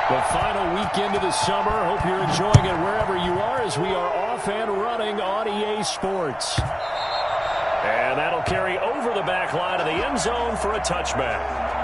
The final weekend of the summer. Hope you're enjoying it wherever you are as we are off and running on EA Sports. And that'll carry over the back line of the end zone for a touchback.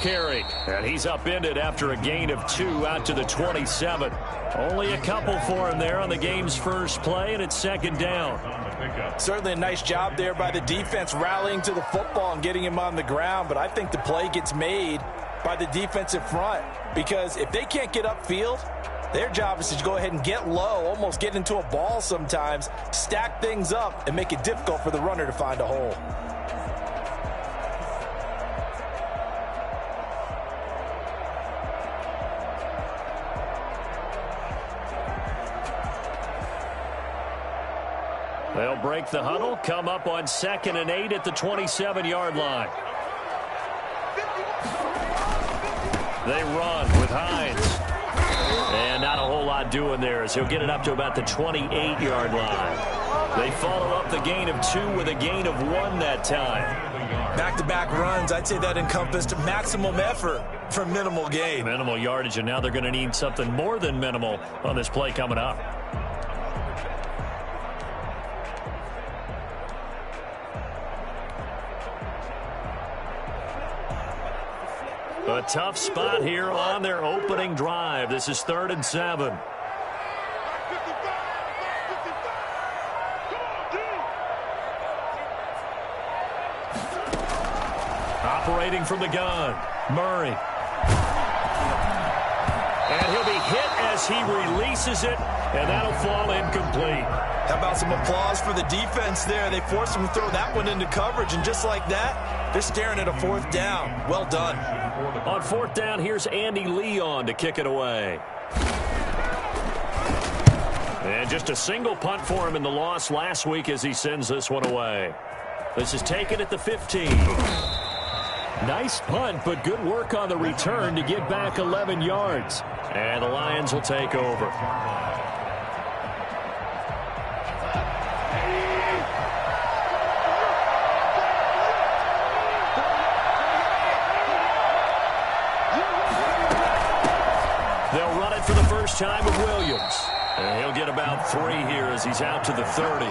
Carry, and he's upended after a gain of 2 out to the 27. Only a couple for him there on the game's first play, and it's second down. Certainly a nice job there by the defense rallying to the football and getting him on the ground, but I think the play gets made by the defensive front because if they can't get upfield, their job is to go ahead and get low, almost get into a ball sometimes, stack things up, and make it difficult for the runner to find a hole. They'll break the huddle, come up on 2nd and 8 at the 27-yard line. They run with Hines. And not a whole lot doing there as he'll get it up to about the 28-yard line. They follow up the gain of 2 with a gain of 1 that time. Back-to-back runs, I'd say that encompassed maximum effort for minimal gain. Minimal yardage, and now they're going to need something more than minimal on this play coming up. A tough spot here on their opening drive. This is 3rd and 7. Operating from the gun, Murray. And he'll be hit as he releases it, and that'll fall incomplete. How about some applause for the defense there? They forced him to throw that one into coverage, and just like that, they're staring at a 4th down. Well done. On 4th down, here's Andy Leon to kick it away. And just a single punt for him in the loss last week as he sends this one away. This is taken at the 15. Nice punt, but good work on the return to get back 11 yards. And the Lions will take over. They'll run it for the first time with Williams. And he'll get about 3 here as he's out to the 30.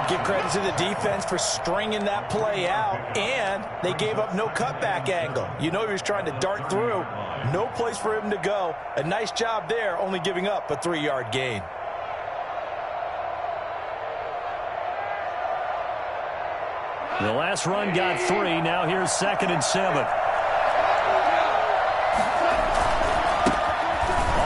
Give credit to the defense for stringing that play out, and they gave up no cutback angle. You know he was trying to dart through. No place for him to go. A nice job there, only giving up a 3-yard gain. The last run got 3. Now here's 2nd and 7.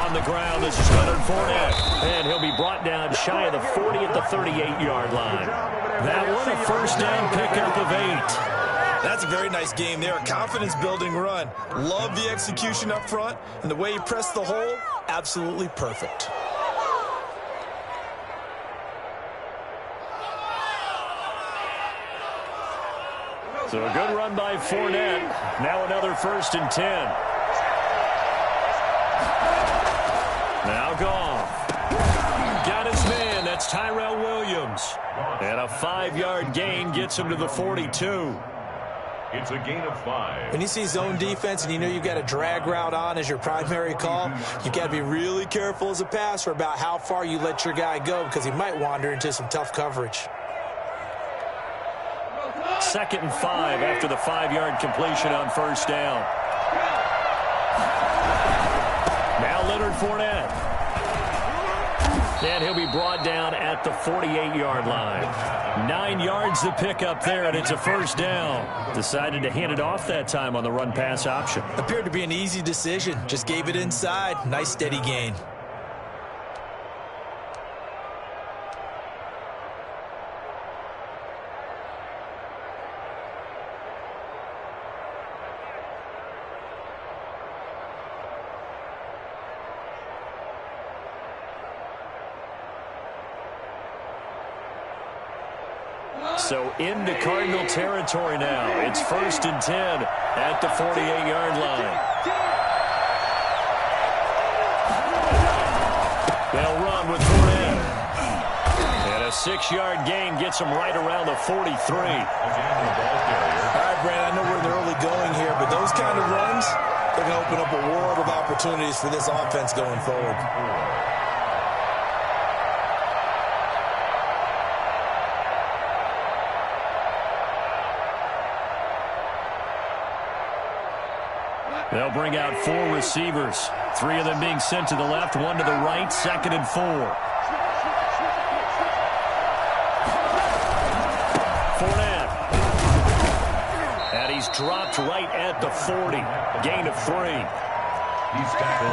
On the ground, this is Leonard Fournette. And he'll be brought down shy of the 40 at the 38-yard line. That one, a first down pickup of 8. That's a very nice game there. A confidence-building run. Love the execution up front. And the way he pressed the hole, absolutely perfect. So a good run by Fournette. Now another 1st and 10. Now Goff. Got his man. That's Tyrell Williams. And a 5-yard gain gets him to the 42. It's a gain of 5. When you see zone defense and you know you've got a drag route on as your primary call, you've got to be really careful as a passer about how far you let your guy go because he might wander into some tough coverage. 2nd and 5 after the 5-yard completion on 1st down. Now Leonard Fournette. And he'll be brought down at the 48-yard line. 9 yards to pick up there, and it's a 1st down. Decided to hand it off that time on the run-pass option. Appeared to be an easy decision. Just gave it inside. Nice steady gain. So into Cardinal territory now. It's 1st and 10 at the 48-yard line. They'll run with Fournette. And a 6-yard gain gets them right around the 43. All right, Brandon, I know we're in the early going here, but those kind of runs, they're going to open up a world of opportunities for this offense going forward. They'll bring out 4 receivers. 3 of them being sent to the left, 1 to the right, 2nd and 4. Fournette. And he's dropped right at the 40. Gain of 3.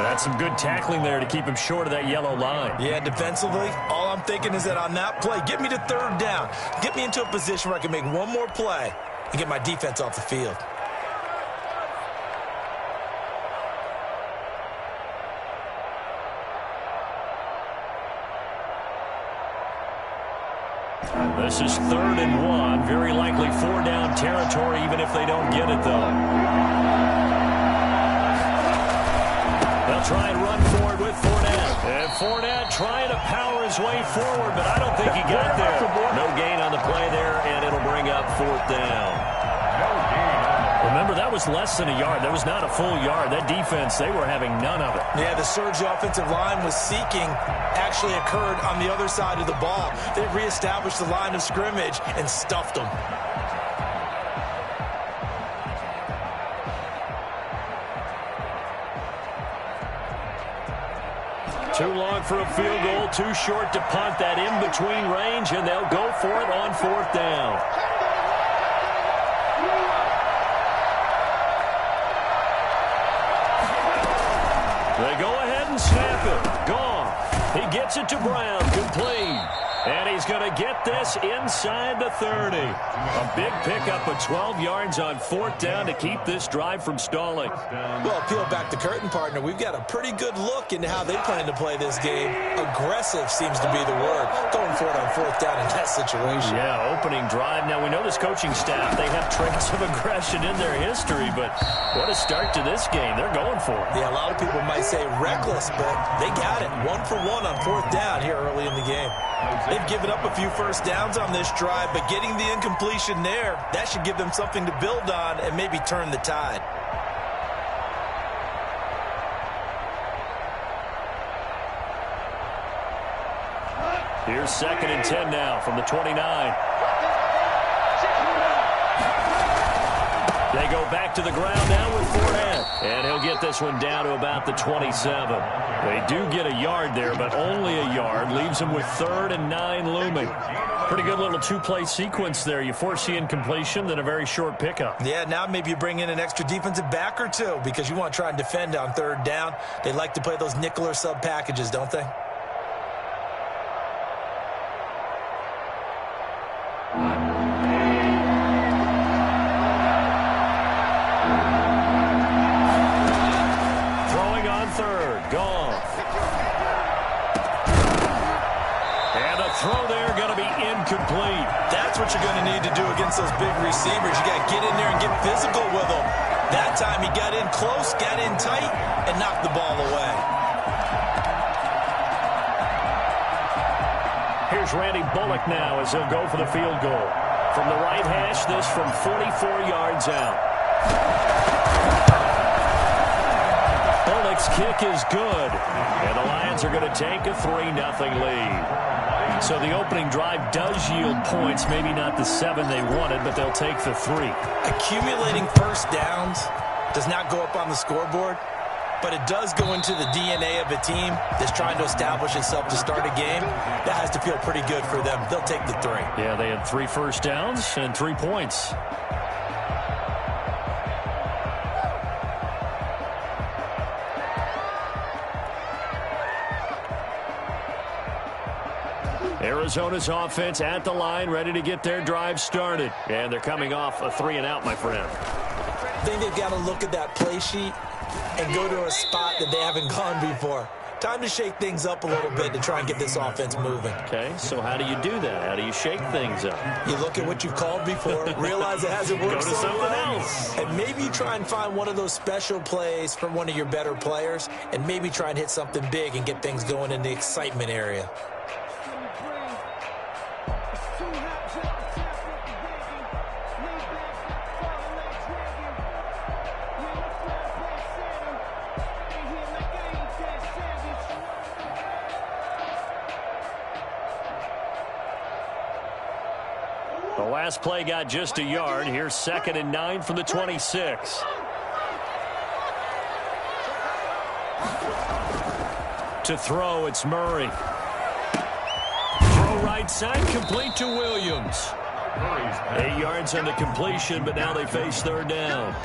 That's some good tackling there to keep him short of that yellow line. Yeah, defensively, all I'm thinking is that on that play, get me to 3rd down. Get me into a position where I can make one more play and get my defense off the field. This is 3rd and 1. Very likely 4-down territory, even if they don't get it, though. They'll try and run forward with Fournette. And Fournette trying to power his way forward, but I don't think he got there. No gain on the play there, and it'll bring up 4th down. Remember, that was less than a yard. That was not a full yard. That defense, they were having none of it. Yeah, the surge the offensive line was seeking actually occurred on the other side of the ball. They reestablished the line of scrimmage and stuffed them. Too long for a field goal, too short to punt. That in-between range, and they'll go for it on 4th down. They go ahead and snap it. Gone. He gets it to Brown. Complete. And he's going to get this inside the 30. A big pickup of 12 yards on 4th down to keep this drive from stalling. Well, peel back the curtain, partner. We've got a pretty good look into how they plan to play this game. Aggressive seems to be the word. Going for it on 4th down in that situation. Yeah, opening drive. Now, we know this coaching staff, they have traits of aggression in their history, but what a start to this game. They're going for it. Yeah, a lot of people might say reckless, but they got it. 1 for 1 on 4th down here early in the game. They've given up a few first downs on this drive, but getting the incompletion there, that should give them something to build on and maybe turn the tide. Here's 2nd and 10 now from the 29. They go back to the ground now with Fournette. And he'll get this one down to about the 27. They do get a yard there, but only a yard. Leaves them with 3rd and 9 looming. Pretty good little 2-play sequence there. You force the incompletion, then a very short pickup. Yeah, now maybe you bring in an extra defensive back or two because you want to try and defend on 3rd down. They like to play those nickel or sub packages, don't they? Incomplete. That's what you're going to need to do against those big receivers. You got to get in there and get physical with them. That time he got in close, got in tight, and knocked the ball away. Here's Randy Bullock now as he'll go for the field goal. From the right hash, this from 44 yards out. Bullock's kick is good. And the Lions are going to take a 3-0 lead. So the opening drive does yield points, maybe not the 7 they wanted, but they'll take the 3. Accumulating first downs does not go up on the scoreboard, but it does go into the DNA of a team that's trying to establish itself to start a game. That has to feel pretty good for them. They'll take the 3. Yeah, they had 3 first downs and 3 points. Arizona's offense at the line, ready to get their drive started. And they're coming off a 3-and-out, my friend. I think they've got to look at that play sheet and go to a spot that they haven't gone before. Time to shake things up a little bit to try and get this offense moving. Okay, so how do you do that? How do you shake things up? You look at what you've called before, realize it hasn't worked Go to something else. and maybe you try and find one of those special plays from one of your better players, and maybe try and hit something big and get things going in the excitement area. The last play got just a yard. Here's 2nd and 9 from the 26. To throw, it's Murray. Throw right side, complete to Williams. 8 yards on the completion, but now they face 3rd down.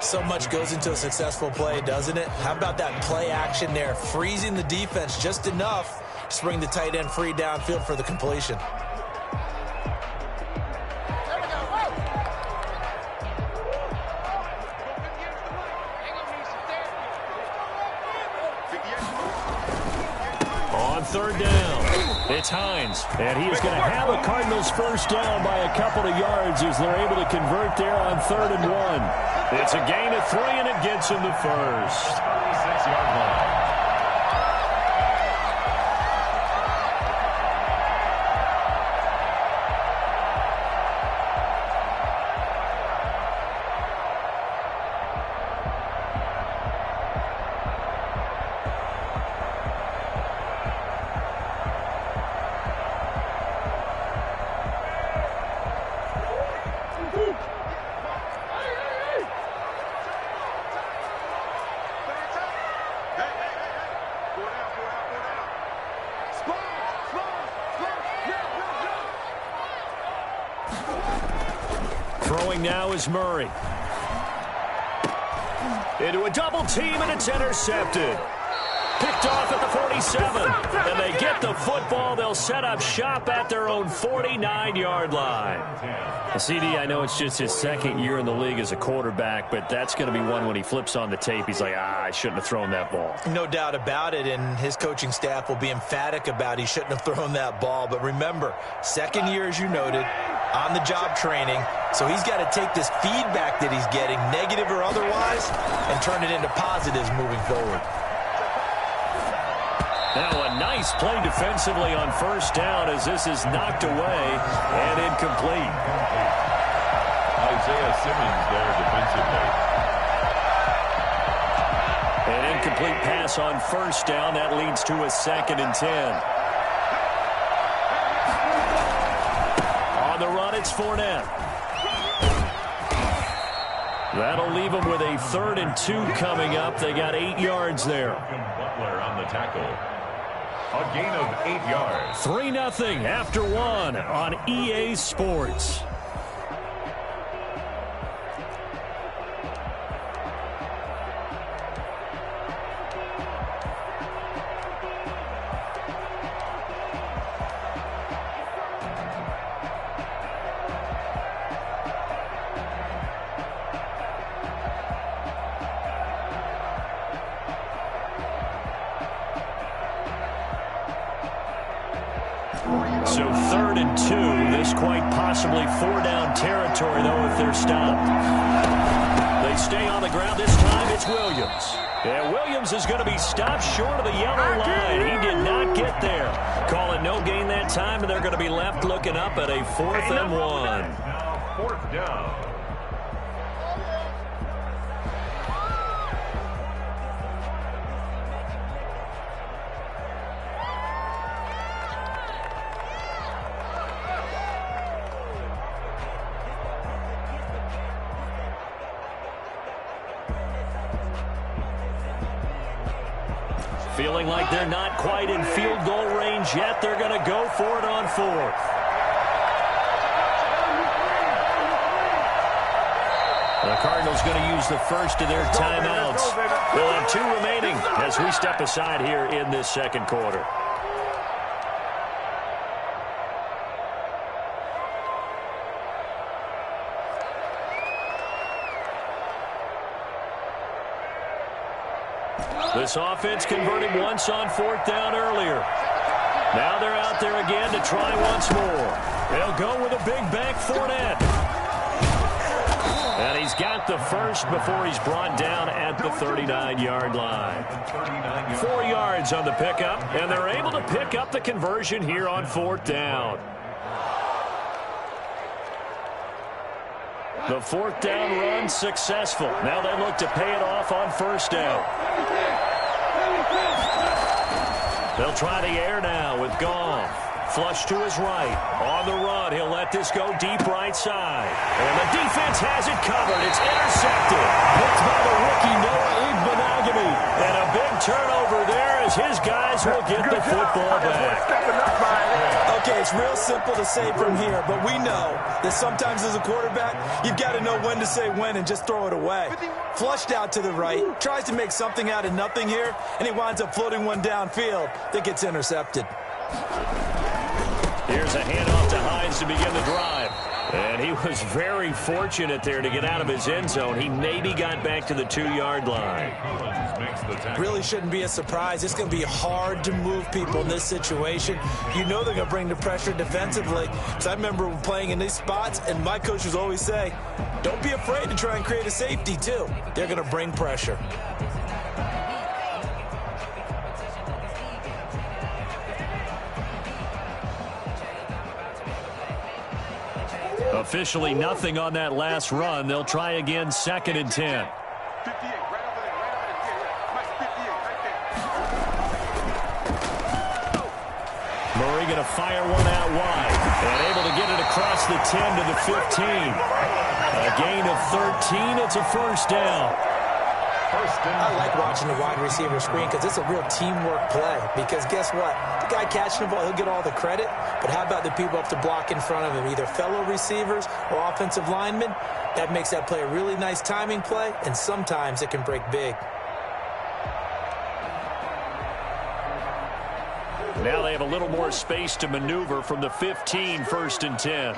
So much goes into a successful play, doesn't it? How about that play action there? Freezing the defense just enough to bring the tight end free downfield for the completion. On 3rd down, it's Hines, and he is going to have a Cardinals first down by a couple of yards as they're able to convert there on 3rd and 1. It's a gain of 3, and it gets him the first. 36-yard line. Throwing now is Murray. Into a double team, and it's intercepted. Picked off at the 47. And they get the football. They'll set up shop at their own 49-yard line. CD, I know it's just his 2nd year in the league as a quarterback, but that's going to be one when he flips on the tape. He's like, I shouldn't have thrown that ball. No doubt about it, and his coaching staff will be emphatic about he shouldn't have thrown that ball. But remember, 2nd year, as you noted, on-the-job training, so he's got to take this feedback that he's getting, negative or otherwise, and turn it into positives moving forward. Now a nice play defensively on 1st down as this is knocked away and incomplete. Isaiah Simmons there defensively. An incomplete pass on 1st down. That leads to a 2nd and 10. On the run, it's Fournette. That'll leave them with a 3rd and 2 coming up. They got 8 yards there. Butler on the tackle. A gain of 8 yards. 3-0 after 1 on EA Sports. So 3rd and 2. This quite possibly 4-down territory, though, if they're stopped. They stay on the ground. This time it's Williams. And Williams is going to be stopped short of the yellow line. He did not get there. Call it no gain that time, and they're going to be left looking up at a 4th and 1. Now 4th down. Feeling like they're not quite in field goal range yet. They're going to go for it on 4th. The Cardinals going to use the first of their timeouts. They'll have 2 remaining as we step aside here in this 2nd quarter. This offense converted once on 4th down earlier. Now they're out there again to try once more. They'll go with a big back Fournette. And he's got the first before he's brought down at the 39-yard line. 4 yards on the pickup, and they're able to pick up the conversion here on 4th down. The 4th down run successful. Now they look to pay it off on 1st down. They'll try the air now with Goff. Flush to his right. On the run, he'll let this go deep right side. And the defense has it covered. It's intercepted. Picked by the rookie Noah Igbenogany. And a big turnover there as his guys will get the football back. Okay, it's real simple to say from here, but we know that sometimes as a quarterback, you've got to know when to say when and just throw it away. Flushed out to the right, tries to make something out of nothing here, and he winds up floating one downfield that gets intercepted. Here's a handoff to Hines to begin the drive. And he was very fortunate there to get out of his end zone. He maybe got back to the 2-yard line. Really shouldn't be a surprise. It's going to be hard to move people in this situation. You know they're going to bring the pressure defensively. Because I remember playing in these spots, and my coaches always say, don't be afraid to try and create a safety, too. They're going to bring pressure. Officially nothing on that last run. They'll try again 2nd and 10. Murray going to fire one out wide. And able to get it across the 10 to the 15. A gain of 13. It's a 1st down. I like watching the wide receiver screen because it's a real teamwork play. Because guess what? The guy catching the ball, he'll get all the credit. But how about the people up to block in front of him, either fellow receivers or offensive linemen? That makes that play a really nice timing play, and sometimes it can break big. Now they have a little more space to maneuver from the 15, 1st and 10.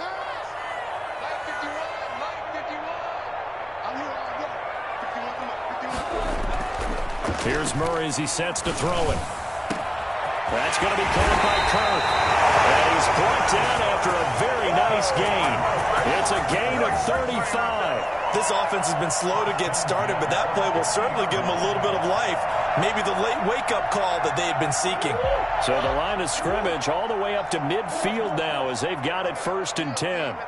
Here's Murray as he sets to throw it. That's going to be caught by Kirk. And he's brought down after a very nice gain. It's a gain of 35. This offense has been slow to get started, but that play will certainly give them a little bit of life. Maybe the late wake-up call that they had been seeking. So the line of scrimmage all the way up to midfield now as they've got it 1st and 10.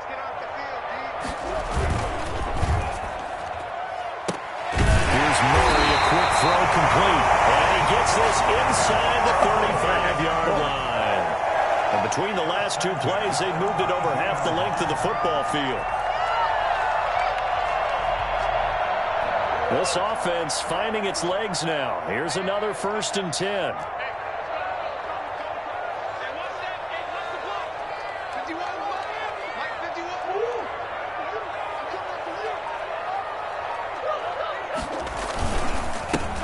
Here's Murray, a quick throw complete. And he gets this inside the 35-yard line. And between the last 2 plays, they've moved it over half the length of the football field. This offense finding its legs now. Here's another 1st and 10.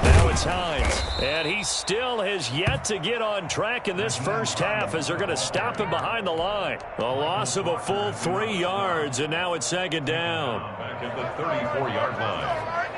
Now it's Hines. And he still has yet to get on track in this first half as they're going to stop him behind the line. A loss of a full 3 yards, and now it's 2nd down. Back at the 34-yard line.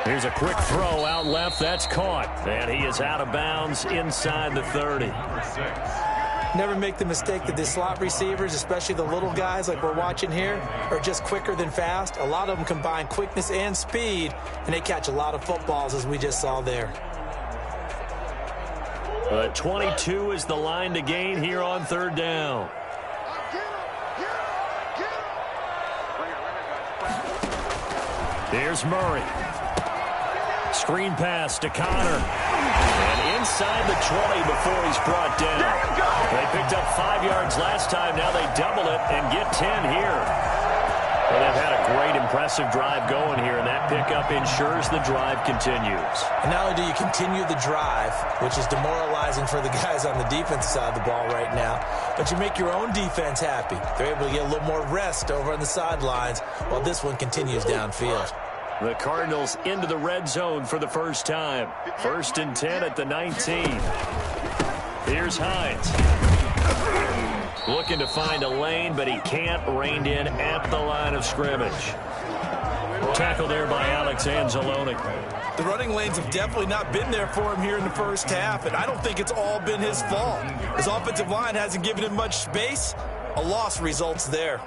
Here's a quick throw out left. That's caught. And he is out of bounds inside the 30. Never make the mistake that the slot receivers, especially the little guys like we're watching here, are just quicker than fast. A lot of them combine quickness and speed, and they catch a lot of footballs, as we just saw there. 22 is the line to gain here on 3rd down. Here's Murray. Screen pass to Connor. And inside the 20 before he's brought down. They picked up 5 yards last time. Now they double it and get 10 here. Well, they've had a great, impressive drive going here, and that pickup ensures the drive continues. And not only do you continue the drive, which is demoralizing for the guys on the defensive side of the ball right now, but you make your own defense happy. They're able to get a little more rest over on the sidelines while this one continues downfield. The Cardinals into the red zone for the first time. 1st and 10 at the 19. Here's Hines. Looking to find a lane, but he can't. Reined in at the line of scrimmage. Tackle there by Alex Anzalone. The running lanes have definitely not been there for him here in the first half, and I don't think it's all been his fault. His offensive line hasn't given him much space. A loss results there.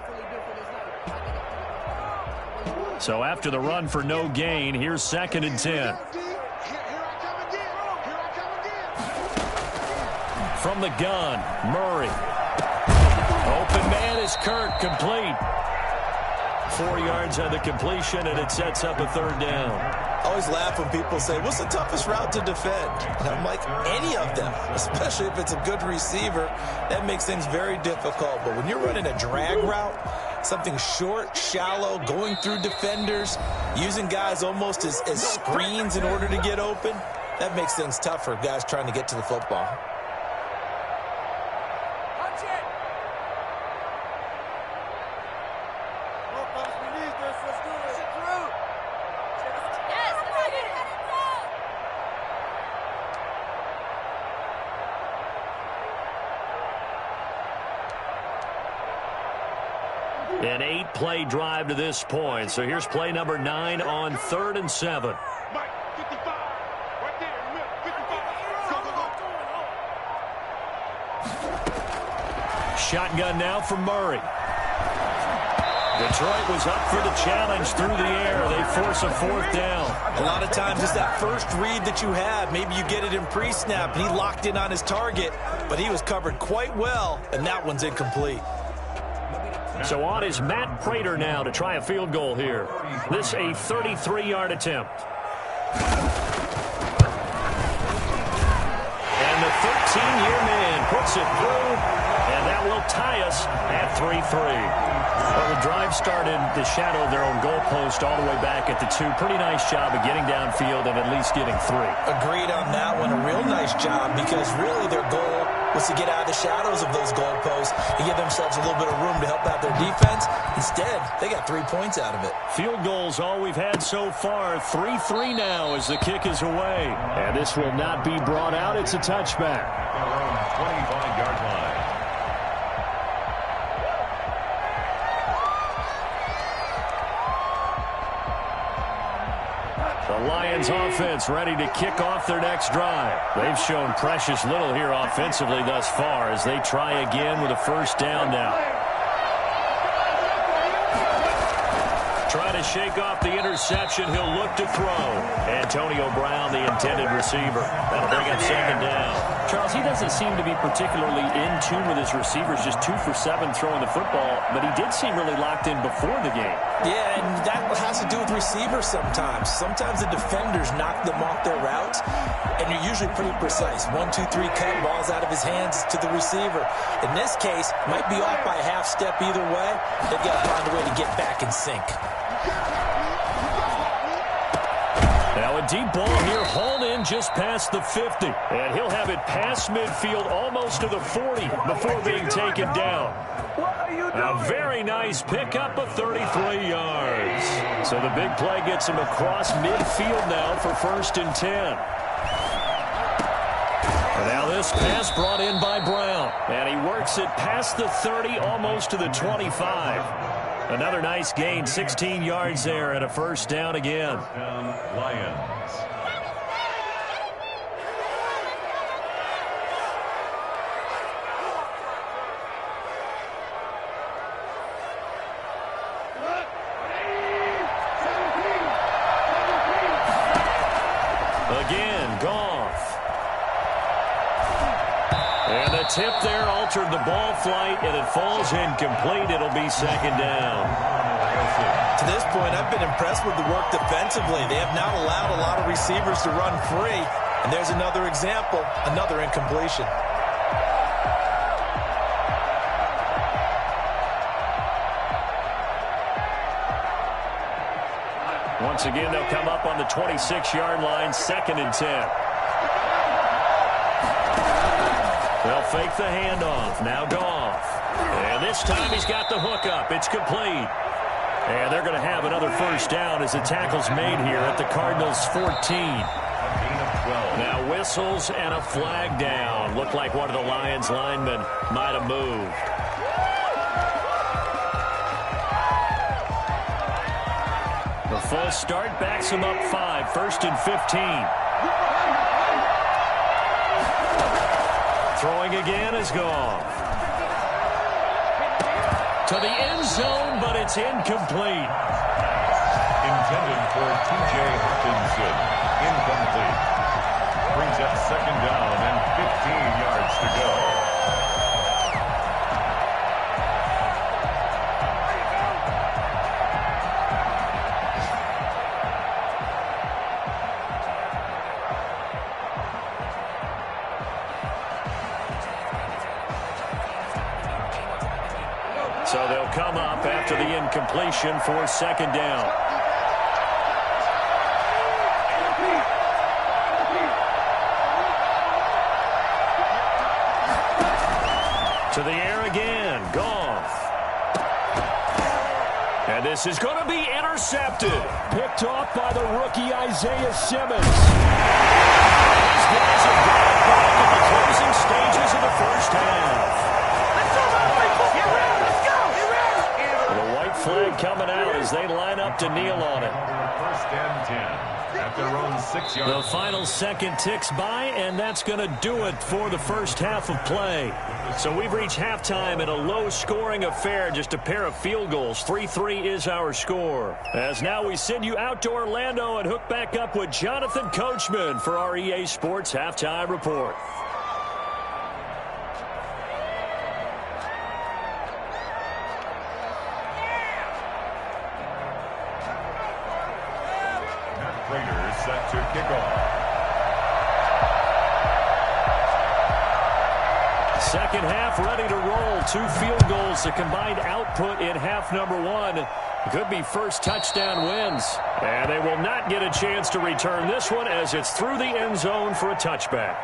So after the run for no gain, here's 2nd and 10. From the gun, Murray. Open man is Kirk, complete. 4 yards on the completion, and it sets up a 3rd down. I always laugh when people say, what's the toughest route to defend? And I'm like, any of them, especially if it's a good receiver. That makes things very difficult. But when you're running a drag route, something short, shallow, going through defenders, using guys almost as screens in order to get open, that makes things tough for guys trying to get to the football. An 8-play drive to this point. So here's play number 9 on 3rd and 7. Shotgun now from Murray. Detroit was up for the challenge through the air. They force a 4th down. A lot of times it's that first read that you have. Maybe you get it in pre-snap, and he locked in on his target, but he was covered quite well, and that one's incomplete. So on is Matt Prater now to try a field goal here. This a 33-yard attempt. And the 13-year man puts it through, and that will tie us at 3-3. Well, the drive started the shadow of their own goalpost all the way back at the 2. Pretty nice job of getting downfield and at least getting 3. Agreed on that one. A real nice job because really their goal was to get out of the shadows of those goalposts and give themselves a little bit of room to help out their defense. Instead, they got 3 points out of it. Field goals all we've had so far. 3-3 now as the kick is away. And this will not be brought out. It's a touchback. 25-yard line. The Lions offense ready to kick off their next drive. They've shown precious little here offensively thus far as they try again with a 1st down now. Try to shake off the interception. He'll look to throw. Antonio Brown, the intended receiver. That'll bring up 2nd down. Charles, he doesn't seem to be particularly in tune with his receivers, just 2 for 7 throwing the football, but he did seem really locked in before the game. Yeah, and that has to do with receivers sometimes. Sometimes the defenders knock them off their routes, and you're usually pretty precise. 1, 2, 3 cut, ball's out of his hands to the receiver. In this case, might be off by a half step either way. They've got to find a way to get back in sync. Now a deep ball here, hauled in just past the 50. And he'll have it past midfield, almost to the 40 before being taken down. A very nice pickup of 33 yards. So the big play gets him across midfield now for 1st and 10. And now this pass brought in by Brown. And he works it past the 30, almost to the 25. Another nice gain, 16 yards there, and a 1st down again. Lions. Again, Goff. And the tip there altered the ball flight, and it falls incomplete. It'll be 2nd down. To this point, I've been impressed with the work defensively. They have not allowed a lot of receivers to run free. And there's another example, another incompletion. Once again, they'll come up on the 26-yard line, 2nd and 10. They'll fake the handoff. Now Goff. And this time he's got the hook up. It's complete. And they're going to have another first down as the tackle's made here at the Cardinals' 14. Now whistles and a flag down. Looked like one of the Lions linemen might have moved. The full start backs him up 5, 1st and 15. Throwing again is Goff. To the end zone, but it's incomplete. Intended for T.J. Hawkinson. Incomplete. Brings up 2nd down and 15 yards to go. So they'll come up after the incompletion for 2nd down. To the air again, Goff. And this is going to be intercepted. Picked off by the rookie Isaiah Simmons. These guys have got it back in the closing stages of the first half. The white flag coming out as they line up to kneel on it. 1st and 10 at their own 6 yards. The final second ticks by, and that's going to do it for the first half of play. So we've reached halftime in a low-scoring affair, just a pair of field goals. 3-3 is our score. As now we send you out to Orlando and hook back up with Jonathan Coachman for our EA Sports Halftime Report. Raiders set to kick off. Second half ready to roll. 2 field goals, the combined output in half number 1. Could be first touchdown wins. And they will not get a chance to return this one as it's through the end zone for a touchback.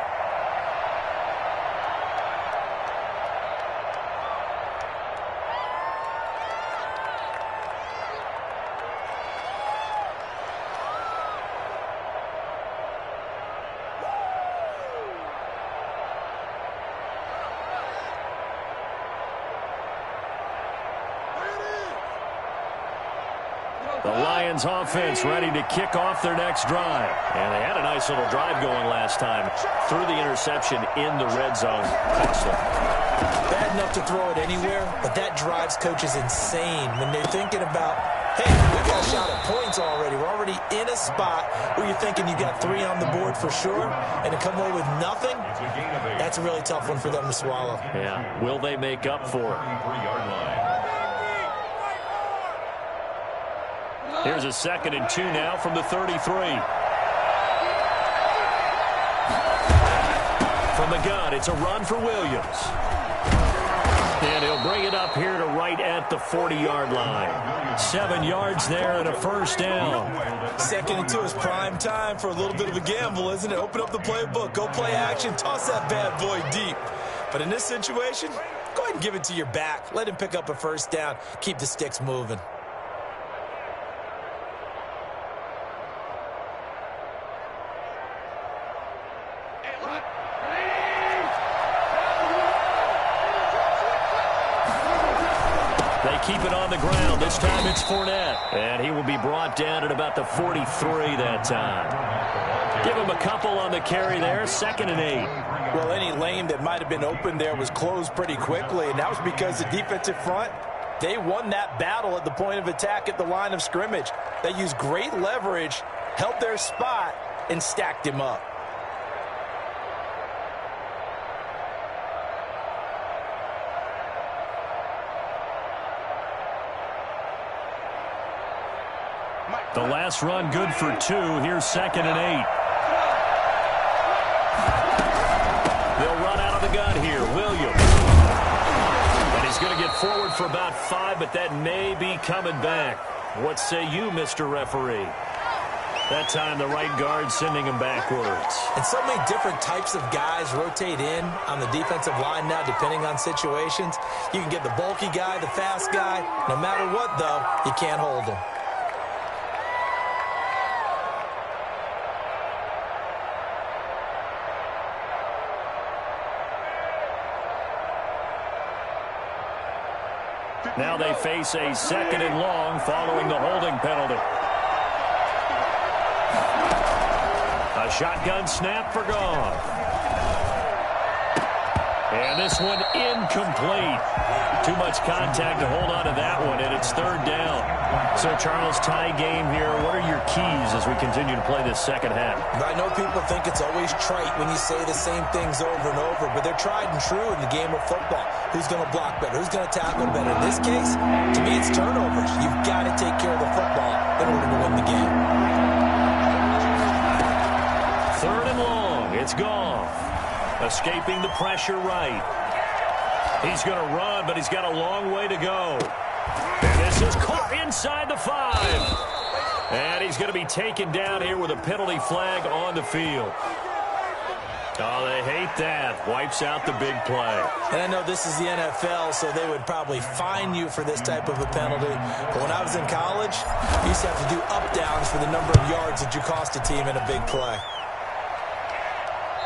The Lions offense ready to kick off their next drive. And they had a nice little drive going last time. Threw the interception in the red zone. Cost them. Bad enough to throw it anywhere, but that drives coaches insane when they're thinking about, hey, we got a shot at points already. We're already in a spot where you're thinking you got 3 on the board for sure, and to come away with nothing, that's a really tough one for them to swallow. Yeah. Will they make up for it? Here's a 2nd and 2 now from the 33. From the gun, it's a run for Williams. And he'll bring it up here to right at the 40-yard line. 7 yards there and a first down. 2nd and 2 is prime time for a little bit of a gamble, isn't it? Open up the playbook, go play action, toss that bad boy deep. But in this situation, go ahead and give it to your back. Let him pick up a first down. Keep the sticks moving. Keep it on the ground. This time it's Fournette. And he will be brought down at about the 43 that time. Give him a couple on the carry there. 2nd and 8. Well, any lane that might have been open there was closed pretty quickly, and that was because the defensive front, they won that battle at the point of attack at the line of scrimmage. They used great leverage, held their spot, and stacked him up. The last run good for 2. Here's 2nd and 8. They'll run out of the gun here. Williams. And he's going to get forward for about 5, but that may be coming back. What say you, Mr. Referee? That time, the right guard sending him backwards. And so many different types of guys rotate in on the defensive line now, depending on situations. You can get the bulky guy, the fast guy. No matter what, though, you can't hold him. Now they face a 2nd and long following the holding penalty. A shotgun snap for Goff. And this one incomplete. Too much contact to hold on to that one, and it's 3rd down. So, Charles, tie game here. What are your keys as we continue to play this second half? I know people think it's always trite when you say the same things over and over, but they're tried and true in the game of football. Who's going to block better? Who's going to tackle better? In this case, to me, it's turnovers. You've got to take care of the football in order to win the game. 3rd and long. It's Goff. Escaping the pressure right. He's going to run, but he's got a long way to go. And this is caught inside the 5. And he's going to be taken down here with a penalty flag on the field. Oh, they hate that. Wipes out the big play. And I know this is the NFL, so they would probably fine you for this type of a penalty. But when I was in college, you used to have to do up-downs for the number of yards that you cost a team in a big play.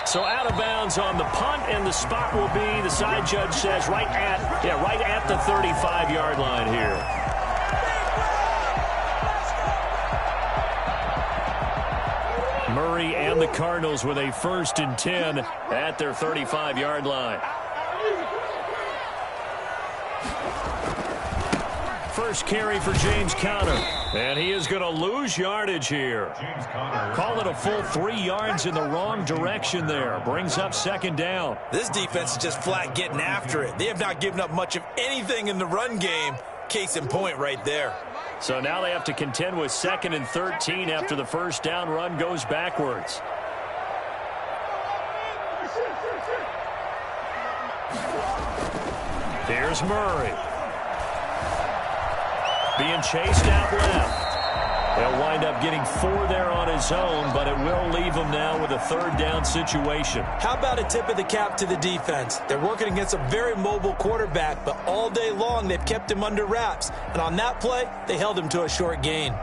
So out of bounds on the punt, and the spot will be, the side judge says, right at the 35-yard line here. Murray and the Cardinals with a 1st and 10 at their 35-yard line. First carry for James Conner. And he is going to lose yardage here. Call it a full 3 yards in the wrong direction there. Brings up 2nd down. This defense is just flat getting after it. They have not given up much of anything in the run game. Case in point right there. So now they have to contend with 2nd and 13 after the 1st down run goes backwards. Here's Murray. Being chased out left. They'll wind up getting 4 there on his own, but it will leave him now with a 3rd down situation. How about a tip of the cap to the defense? They're working against a very mobile quarterback, but all day long they've kept him under wraps. And on that play, they held him to a short gain.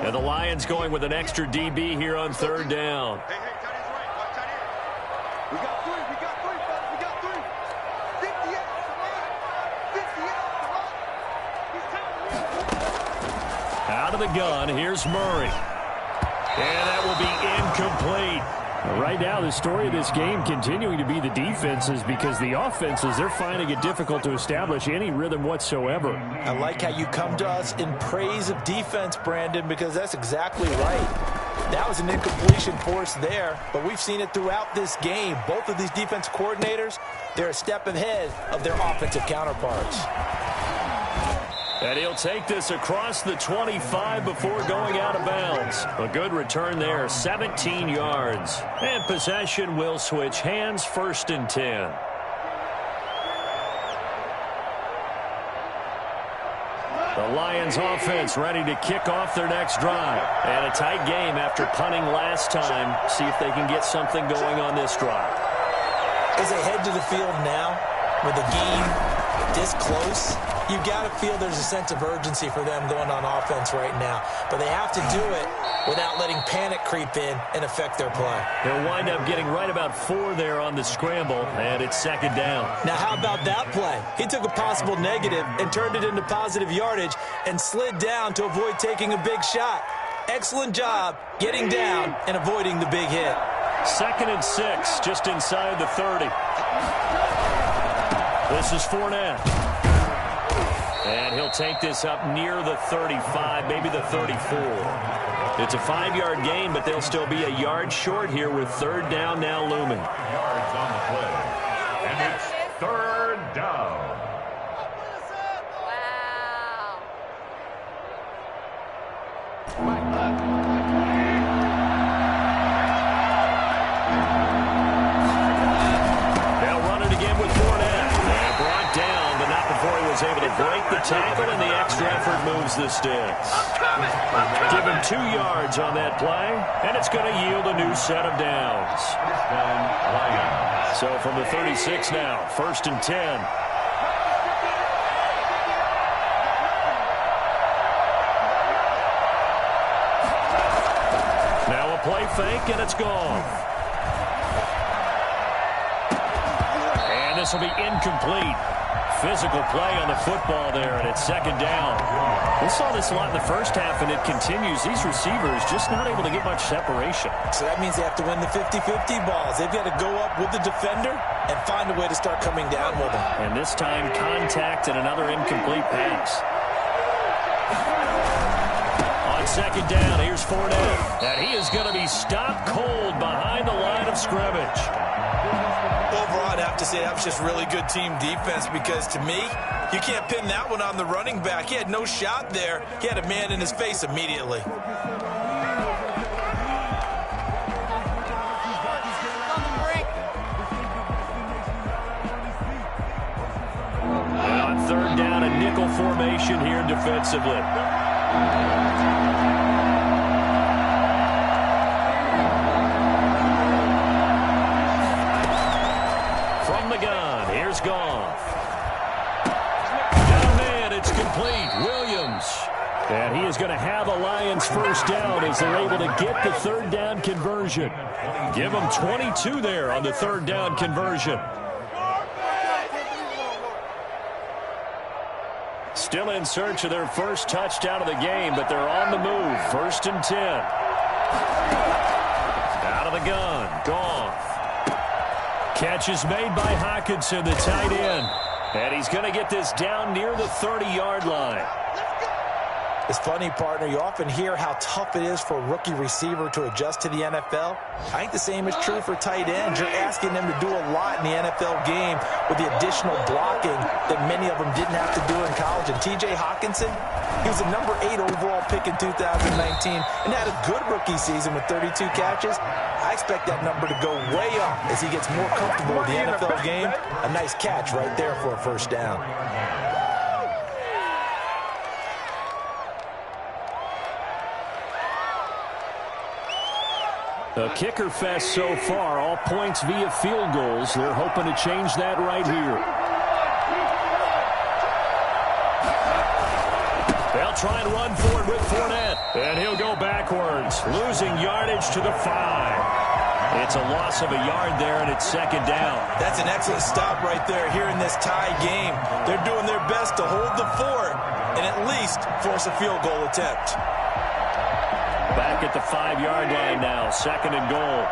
And the Lions going with an extra DB here on 3rd down. Hey, tight ends right. Watch tight end. We got 3, fellas. We got 3. 58 to run. 58 to run. Out of the gun, here's Murray. And that will be incomplete. Right now, the story of this game continuing to be the defenses, because the offenses, they're finding it difficult to establish any rhythm whatsoever. I like how you come to us in praise of defense, Brandon, because that's exactly right. That was an incompletion force there, but we've seen it throughout this game. Both of these defense coordinators, they're a step ahead of their offensive counterparts. And he'll take this across the 25 before going out of bounds. A good return there, 17 yards. And possession will switch hands, 1st and 10. The Lions offense ready to kick off their next drive. And a tight game after punting last time. See if they can get something going on this drive. As they head to the field now, with the game this close, you've got to feel there's a sense of urgency for them going on offense right now. But they have to do it without letting panic creep in and affect their play. They'll wind up getting right about 4 there on the scramble, and it's 2nd down. Now, how about that play? He took a possible negative and turned it into positive yardage and slid down to avoid taking a big shot. Excellent job getting down and avoiding the big hit. 2nd and 6, just inside the 30. This is Fournette. And he'll take this up near the 35, maybe the 34. It's a 5-yard gain, but they'll still be a yard short here with 3rd down now looming. Yards on the play. And it's 3rd down. Wow. They'll run it again with Fournette. And brought down, but not before he was able to break the tackle, and the extra effort moves the sticks. Give him 2 yards on that play, and it's going to yield a new set of downs. So from the 36 now, 1st and 10. Now a play fake, and it's gone. And this will be incomplete. Physical play on the football there, and it's 2nd down. We saw this a lot in the first half, and it continues. These receivers just not able to get much separation. So that means they have to win the 50-50 balls. They've got to go up with the defender and find a way to start coming down with them. And this time, contact and another incomplete pass. On 2nd down, here's Fournette. And he is going to be stopped cold behind the line of scrimmage. Overall, I'd have to say that was just really good team defense, because to me, you can't pin that one on the running back. He had no shot there. He had a man in his face immediately. And on 3rd down, a nickel formation here defensively. Here's Goff. Got a man, it's complete. Williams. And he is going to have a Lions 1st down as they're able to get the 3rd down conversion. Give them 22 there on the 3rd down conversion. Still in search of their first touchdown of the game, but they're on the move. 1st and 10. Out of the gun. Goff. Catch is made by Hockenson, the tight end. And he's going to get this down near the 30-yard line. It's funny, partner, you often hear how tough it is for a rookie receiver to adjust to the NFL. I think the same is true for tight ends. You're asking them to do a lot in the NFL game with the additional blocking that many of them didn't have to do in college. And T.J. Hockenson, he was a number 8 overall pick in 2019 and had a good rookie season with 32 catches. I expect that number to go way up as he gets more comfortable with the NFL game. A nice catch right there for a 1st down. A kicker fest so far, all points via field goals. They're hoping to change that right here. They'll try and run for it with Fournette. And he'll go backwards, losing yardage to the 5. It's a loss of a yard there, and it's 2nd down. That's an excellent stop right there here in this tie game. They're doing their best to hold the fort and at least force a field goal attempt. Back at the 5-yard line now, 2nd and goal.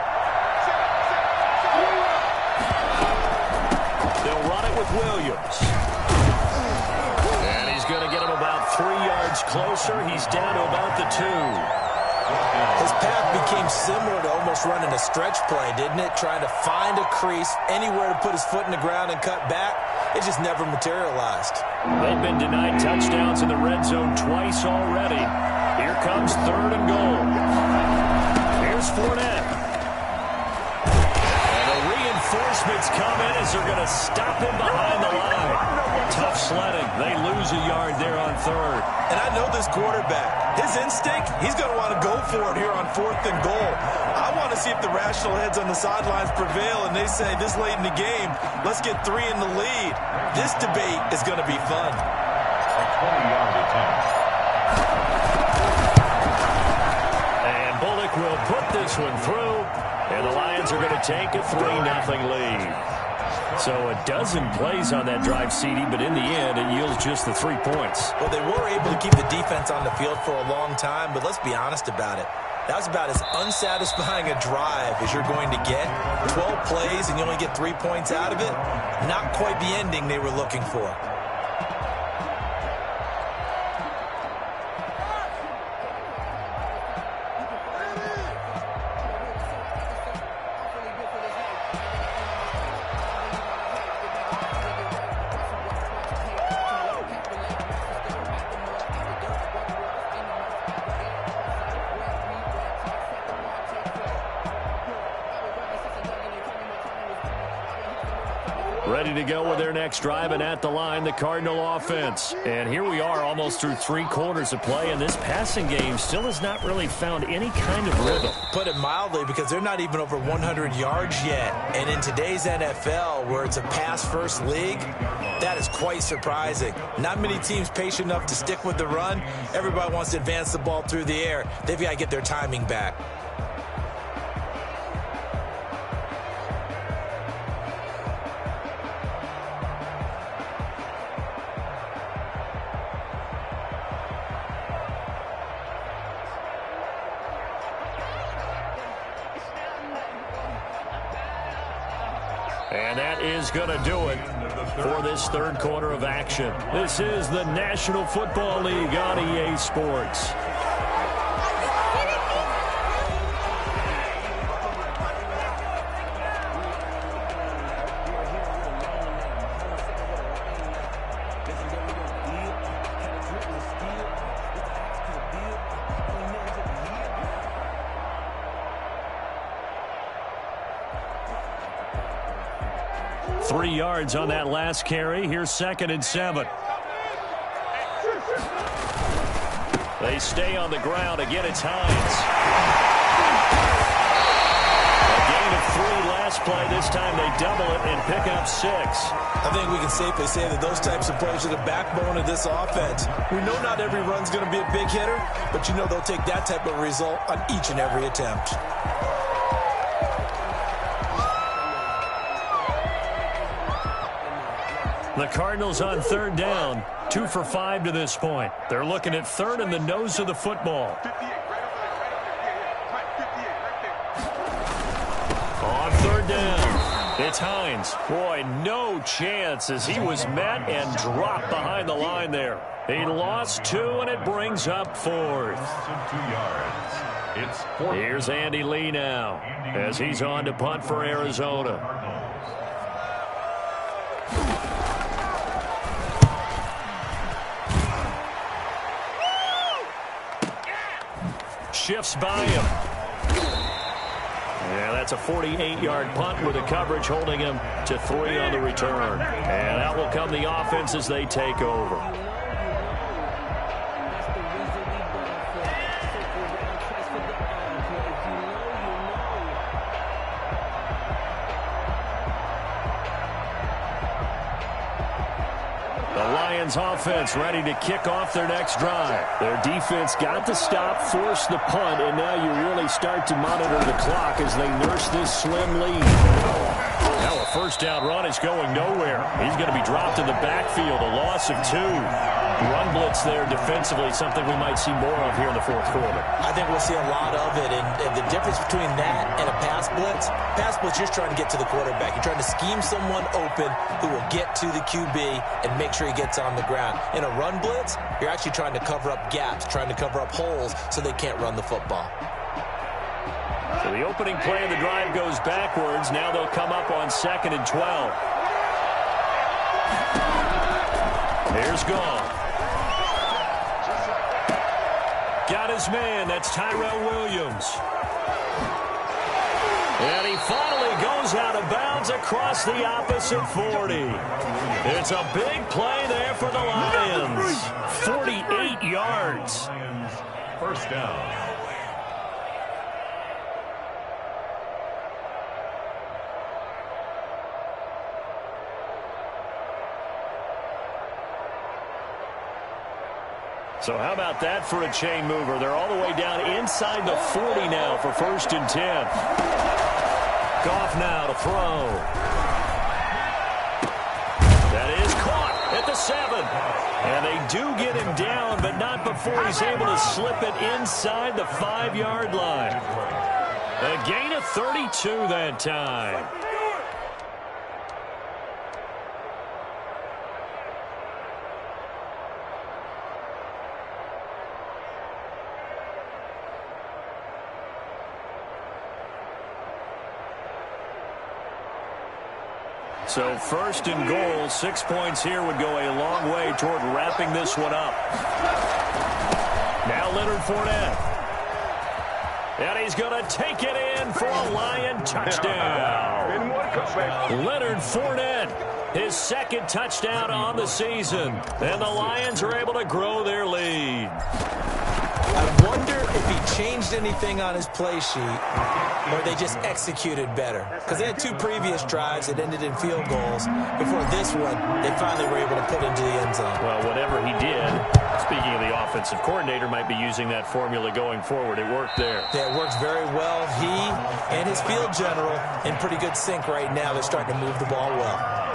They'll run it with Williams. And he's going to get him about 3 yards closer. He's down to about the 2. His path became similar to almost running a stretch play, didn't it? Trying to find a crease, anywhere to put his foot in the ground and cut back. It just never materialized. They've been denied touchdowns in the red zone twice already. Here comes 3rd and goal. Here's Fournette. And the reinforcements come in as they're going to stop him behind the line. Tough sledding. They lose a yard there on 3rd. And I know this quarterback. His instinct, he's going to want to go for it here on 4th and goal. I want to see if the rational heads on the sidelines prevail and they say this late in the game, let's get 3 in the lead. This debate is going to be fun. A 20-yard attempt. Bullock will put this one through, and the Lions are going to take a 3-0 lead. So a dozen plays on that drive, CD, but in the end, it yields just the 3 points. Well, they were able to keep the defense on the field for a long time, but let's be honest about it. That was about as unsatisfying a drive as you're going to get. 12 plays, and you only get 3 points out of it. Not quite the ending they were looking for. Ready to go with their next drive, and at the line, the Cardinal offense. And here we are almost through 3 quarters of play, and this passing game still has not really found any kind of rhythm. Put it mildly, because they're not even over 100 yards yet. And in today's NFL, where it's a pass-first league, that is quite surprising. Not many teams patient enough to stick with the run. Everybody wants to advance the ball through the air. They've got to get their timing back. And that is going to do it for this third quarter of action. This is the National Football League on EA Sports. Three yards on that last carry. Here's 2nd and 7. They stay on the ground. Again, it's Hines. A gain of 3 last play. This time they double it and pick up 6. I think we can safely say that those types of plays are the backbone of this offense. We know not every run's going to be a big hitter, but you know they'll take that type of result on each and every attempt. The Cardinals on 3rd down, 2 for 5 to this point. They're looking at 3rd and the nose of the football. On 3rd down, it's Hines. Boy, no chance as he was met and dropped behind the line there. He lost 2, and it brings up 4th. Here's Andy Lee now as he's on to punt for Arizona. Shifts by him. Yeah, that's a 48-yard punt with the coverage holding him to 3 on the return. And out will come the offense as they take over. Offense ready to kick off their next drive. Their defense got the stop, forced the punt, and now you really start to monitor the clock as they nurse this slim lead. Now a first down run is going nowhere. He's going to be dropped in the backfield, a loss of 2. Run blitz there defensively, something we might see more of here in the 4th quarter. I think we'll see a lot of it, and the difference between that and a pass blitz, you're just trying to get to the quarterback. You're trying to scheme someone open who will get to the QB and make sure he gets on the ground. In a run blitz, you're actually trying to cover up gaps, trying to cover up holes so they can't run the football. So the opening play of the drive goes backwards. Now they'll come up on 2nd and 12. Here's Gone. Got his man. That's Tyrell Williams. And he finally goes out of bounds across the opposite 40. It's a big play there for the Lions. 48 yards. First down. So how about that for a chain mover? They're all the way down inside the 40 now for 1st and 10. Goff now to throw. That is caught at the 7. And they do get him down, but not before he's able to slip it inside the 5-yard line. A gain of 32 that time. So 1st and goal, 6 points here would go a long way toward wrapping this one up. Now Leonard Fournette. And he's going to take it in for a Lion touchdown. Leonard Fournette His second touchdown on the season. And the Lions are able to grow their lead. I wonder if he changed anything on his play sheet or they just executed better. Because they had 2 previous drives that ended in field goals. Before this one, they finally were able to put into the end zone. Well, whatever he did, speaking of the offensive coordinator, might be using that formula going forward. It worked there. Yeah, it works very well. He and his field general in pretty good sync right now. They're starting to move the ball well.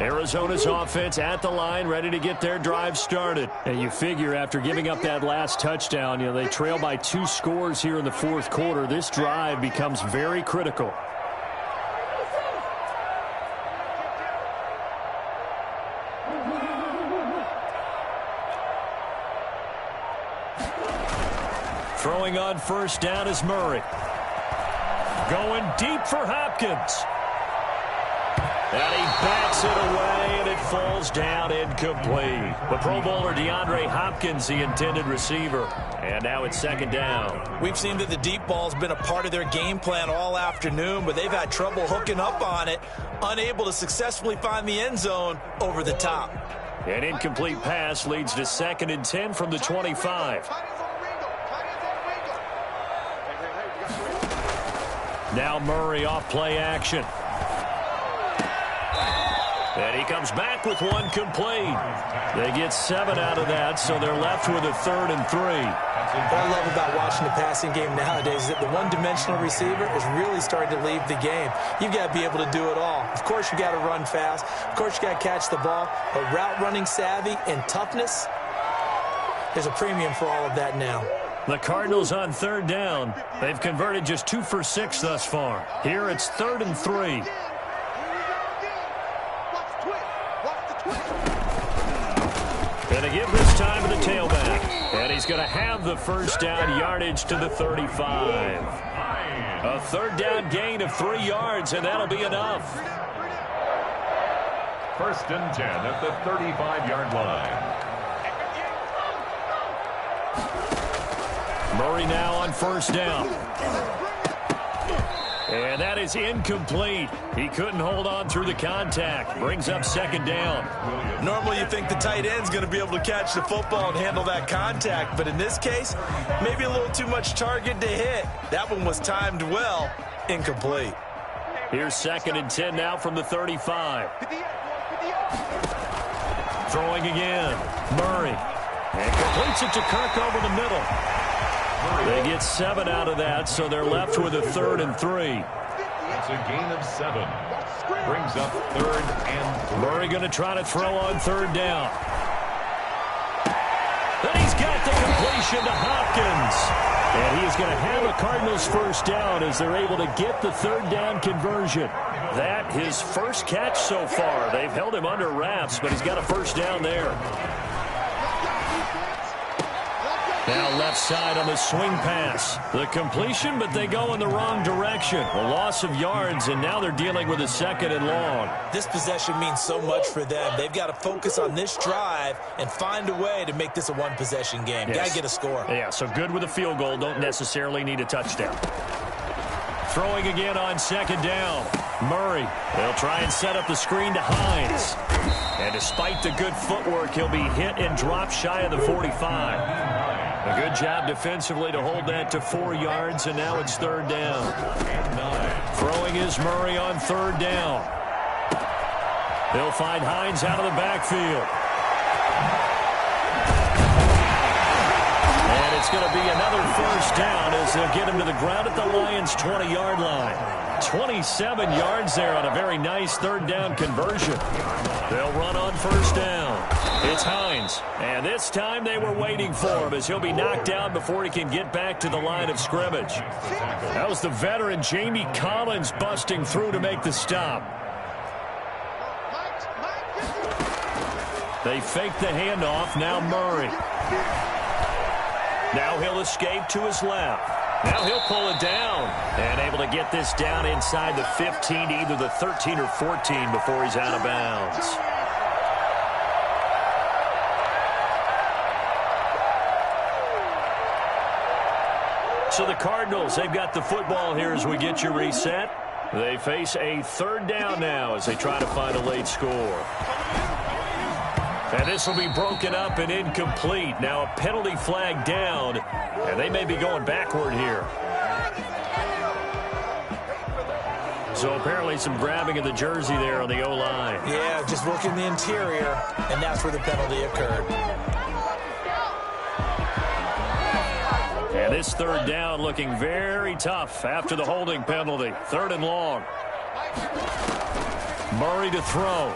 Arizona's offense at the line, ready to get their drive started. And you figure after giving up that last touchdown, they trail by 2 scores here in the fourth quarter. This drive becomes very critical. Throwing on first down is Murray. Going deep for Hopkins. And he backs it away, and it falls down incomplete. The Pro Bowler DeAndre Hopkins, the intended receiver. And now it's second down. We've seen that the deep ball's been a part of their game plan all afternoon, but they've had trouble hooking up on it, unable to successfully find the end zone over the top. An incomplete pass leads to 2nd and 10 from the 25. Now Murray off play action. And he comes back with one complete. They get 7 out of that, so they're left with a 3rd and 3. What I love about watching the passing game nowadays is that the one-dimensional receiver is really starting to leave the game. You've got to be able to do it all. Of course, you got to run fast. Of course, you got to catch the ball. But route running savvy and toughness, there's a premium for all of that now. The Cardinals on 3rd down. They've converted just 2 for 6 thus far. Here it's 3rd and 3. And a give this time to the tailback. And he's going to have the first down yardage to the 35. A 3rd down gain of 3 yards, and that'll be enough. 1st and 10 at the 35-yard line. Murray now on first down. And that is incomplete. He couldn't hold on through the contact. Brings up 2nd down. Normally you think the tight end's going to be able to catch the football and handle that contact. But in this case, maybe a little too much target to hit. That one was timed well. Incomplete. Here's 2nd and 10 now from the 35. Throwing again. Murray. And completes it to Kirk over the middle. They get 7 out of that, so they're left with a 3rd and 3. That's a gain of 7. Brings up 3rd and 3. Murray going to try to throw on 3rd down. And he's got the completion to Hopkins. And he is going to have a Cardinals first down as they're able to get the 3rd down conversion. That his first catch so far. They've held him under wraps, but he's got a first down there. Now left side on the swing pass. The completion, but they go in the wrong direction. A loss of yards, and now they're dealing with a 2nd and long. This possession means so much for them. They've got to focus on this drive and find a way to make this a one-possession game. Yes. Got to get a score. Yeah, so good with a field goal. Don't necessarily need a touchdown. Throwing again on 2nd down. Murray. They'll try and set up the screen to Hines. And despite the good footwork, he'll be hit and dropped shy of the 45. A good job defensively to hold that to 4 yards, and now it's 3rd down. Throwing is Murray on 3rd down. They'll find Hines out of the backfield. And it's going to be another first down as they'll get him to the ground at the Lions' 20-yard line. 27 yards there on a very nice 3rd down conversion. They'll run on first down. It's Hines. And this time they were waiting for him as he'll be knocked down before he can get back to the line of scrimmage. That was the veteran Jamie Collins busting through to make the stop. They fake the handoff. Now Murray. Now he'll escape to his left. Now he'll pull it down and able to get this down inside the 15 to either the 13 or 14 before he's out of bounds. So the Cardinals, they've got the football here as we get you reset. They face a third down now as they try to find a late score. And this will be broken up and incomplete. Now a penalty flag down, and they may be going backward here. So apparently some grabbing of the jersey there on the O-line. Yeah, just working the interior, and that's where the penalty occurred. And this third down looking very tough after the holding penalty. 3rd and long. Murray to throw.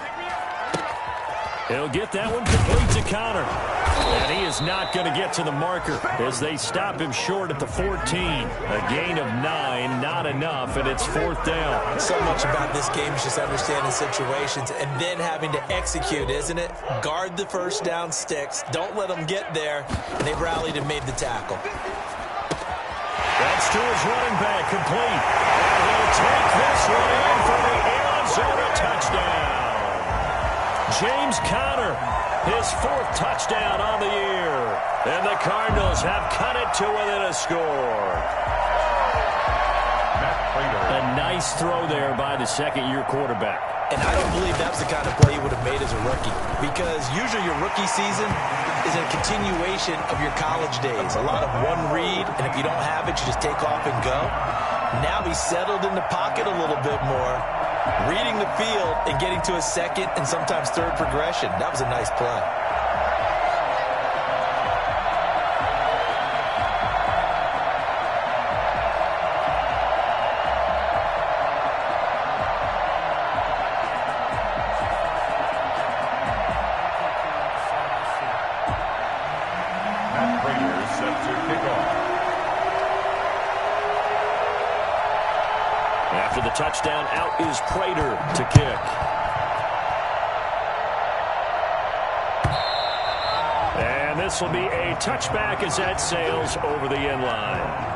He'll get that one complete to Connor. And he is not going to get to the marker as they stop him short at the 14. A gain of 9, not enough, and it's 4th down. So much about this game is just understanding situations and then having to execute, isn't it? Guard the first down sticks. Don't let them get there. And they rallied and made the tackle. That's to his running back, complete. And he'll take this one in for the Arizona touchdown. James Conner, his 4th touchdown on the year. And the Cardinals have cut it to within a score. A nice throw there by the second-year quarterback. And I don't believe that's the kind of play he would have made as a rookie. Because usually your rookie season is a continuation of your college days. A lot of one read, and if you don't have it, you just take off and go. Now he's settled in the pocket a little bit more, reading the field and getting to a second and sometimes third progression. That was a nice play. After the touchdown, out is Prater to kick. And this will be a touchback as that sails over the end line.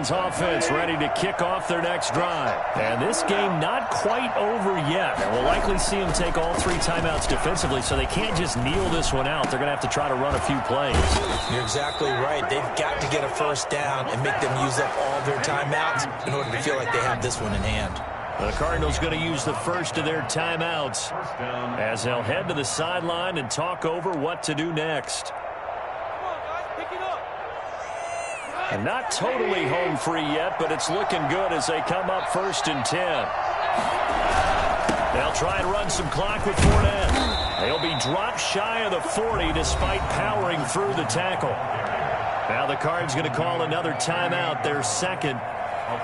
Offense ready to kick off their next drive. And this game not quite over yet. And we'll likely see them take all 3 timeouts defensively, so they can't just kneel this one out. They're going to have to try to run a few plays. You're exactly right. They've got to get a first down and make them use up all their timeouts in order to feel like they have this one in hand. The Cardinals going to use the first of their timeouts as they'll head to the sideline and talk over what to do next. And not totally home free yet, but it's looking good as they come up 1st and 10. They'll try and run some clock with Fournette. They'll be dropped shy of the 40 despite powering through the tackle. Now the Cards going to call another timeout, their second,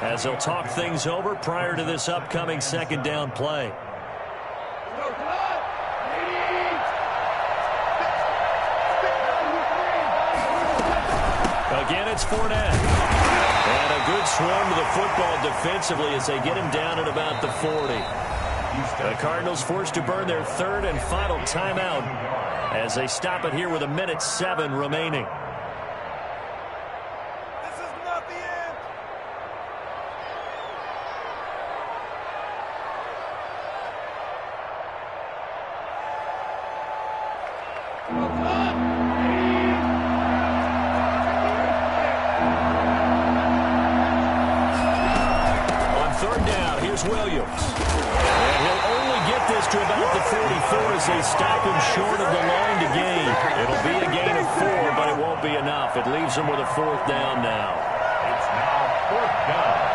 as they'll talk things over prior to this upcoming 2nd down play. Again, it's Fournette. And a good swarm to the football defensively as they get him down at about the 40. The Cardinals forced to burn their 3rd and final timeout as they stop it here with 1:07 remaining. This is not the end. Williams. And he'll only get this to about the 44 as they stop him short of the line to gain. It'll be a gain of 4, but it won't be enough. It leaves him with a 4th down now. It's now 4th down.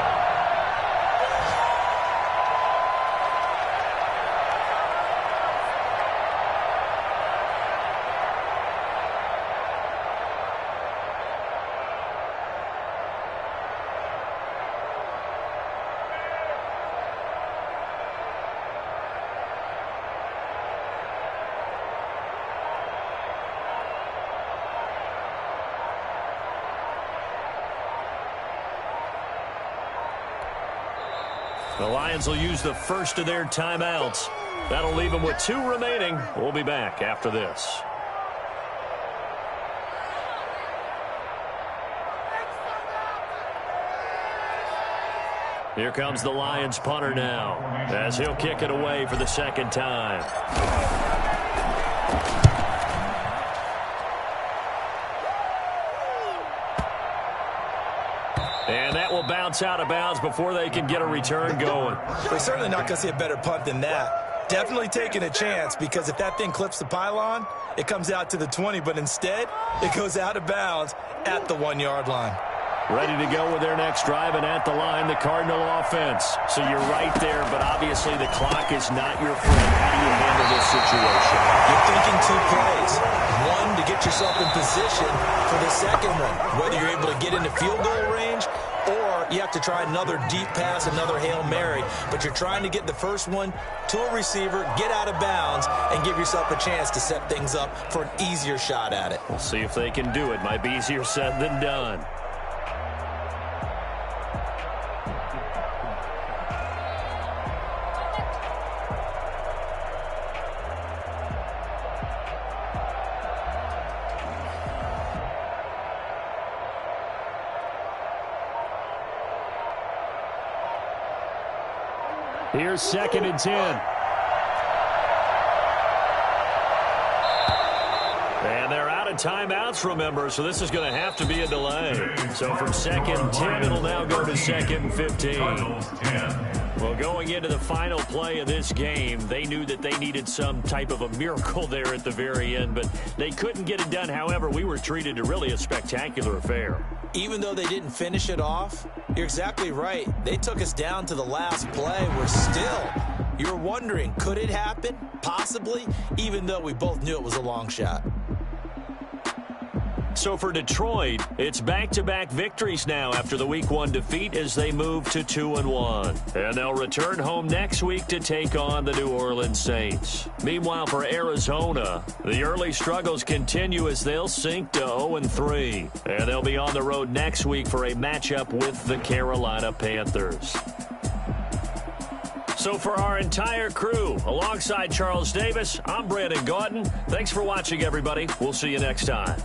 The Lions will use the first of their timeouts. That'll leave them with 2 remaining. We'll be back after this. Here comes the Lions punter now, as he'll kick it away for the second time. And that will bounce out of bounds before they can get a return going. We're certainly not going to see a better punt than that. Definitely taking a chance, because if that thing clips the pylon, it comes out to the 20, but instead, it goes out of bounds at the 1-yard line. Ready to go with their next drive, and at the line, the Cardinal offense. So you're right there, but obviously the clock is not your friend. How do you handle this situation? You're thinking 2 plays. One, to get yourself in position for the second one, whether you're able to get into field goal range or you have to try another deep pass, another Hail Mary. But you're trying to get the first one to a receiver, get out of bounds, and give yourself a chance to set things up for an easier shot at it. We'll see if they can do it. Might be easier said than done. Here's 2nd and 10. And they're out of timeouts, remember, so this is going to have to be a delay. So from 2nd and 10, it'll now go to 2nd and 15. Well, going into the final play of this game, they knew that they needed some type of a miracle there at the very end, but they couldn't get it done. However, we were treated to really a spectacular affair. Even though they didn't finish it off, you're exactly right. They took us down to the last play. We're still, you're wondering, could it happen? Possibly, even though we both knew it was a long shot. So for Detroit, it's back-to-back victories now after the Week 1 defeat as they move to 2-1. And they'll return home next week to take on the New Orleans Saints. Meanwhile, for Arizona, the early struggles continue as they'll sink to 0-3. And they'll be on the road next week for a matchup with the Carolina Panthers. So for our entire crew, alongside Charles Davis, I'm Brandon Gautin. Thanks for watching, everybody. We'll see you next time.